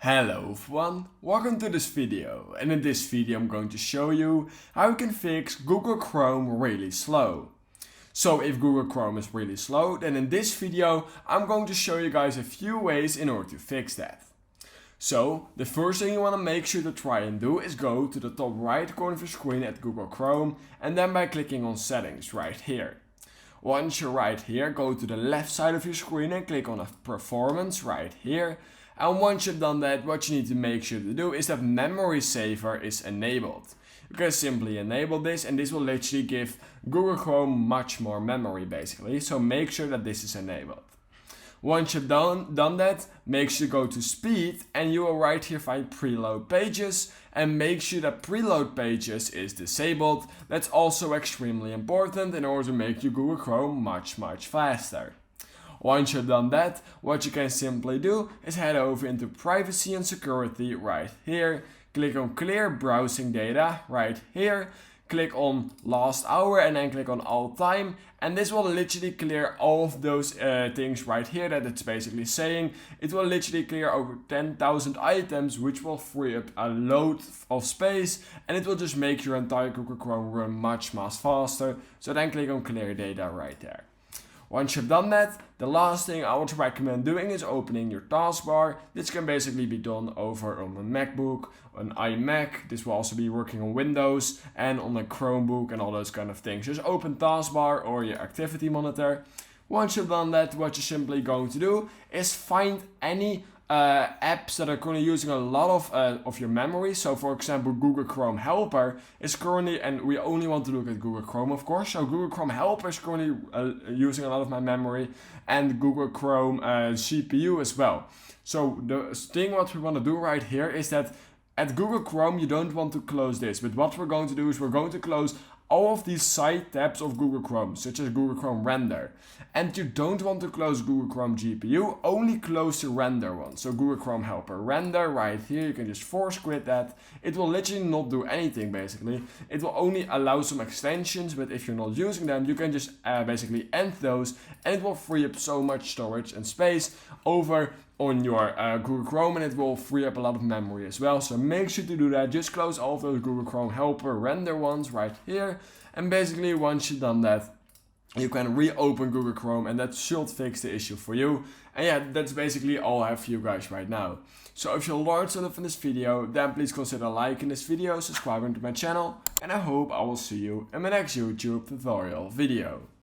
Hello everyone, welcome to this video, and in this video I'm going to show you how you can fix Google Chrome really slow. So if Google Chrome is really slow, then in this video I'm going to show you guys a few ways in order to fix that. So the first thing you want to make sure to try and do is go to the top right corner of your screen at Google Chrome and then by clicking on settings right here. Once you're right here, go to the left side of your screen and click on performance right here. And once you've done that, what you need to make sure to do is that memory saver is enabled. You can simply enable this and this will literally give Google Chrome much more memory basically. So make sure that this is enabled. Once you've done that, make sure to go to speed and you will right here find preload pages and make sure that preload pages is disabled. That's also extremely important in order to make your Google Chrome much faster. Once you've done that, what you can simply do is head over into privacy and security right here. Click on clear browsing data right here. Click on last hour and then click on all time. And this will literally clear all of those things right here that it's basically saying. It will literally clear over 10,000 items, which will free up a load of space. And it will just make your entire Google Chrome run much faster. So then click on clear data right there. Once you've done that, the last thing I would recommend doing is opening your taskbar. This can basically be done over on a MacBook, an iMac. This will also be working on Windows and on a Chromebook and all those kind of things. Just open taskbar or your activity monitor. Once you've done that, what you're simply going to do is find any apps that are currently using a lot of your memory. So for example, Google Chrome Helper is currently, and we only want to look at Google Chrome of course, so Google Chrome Helper is currently using a lot of my memory, and Google Chrome CPU as well. So the thing what we want to do right here is that at Google Chrome you don't want to close this, but what we're going to do is we're going to close all of these side tabs of Google Chrome, such as Google Chrome Render. And you don't want to close Google Chrome GPU, only close the render one. So Google Chrome Helper Render right here, you can just force quit that. It will literally not do anything basically. It will only allow some extensions, but if you're not using them, you can just basically end those and it will free up so much storage and space over on your Google Chrome, and it will free up a lot of memory as well. So make sure to do that. Just close all of those Google Chrome Helper Render ones right here. And basically once you've done that, you can reopen Google Chrome and that should fix the issue for you. And yeah, that's basically all I have for you guys right now. So if you learned something from this video, then please consider liking this video, subscribing to my channel, and I hope I will see you in my next YouTube tutorial video.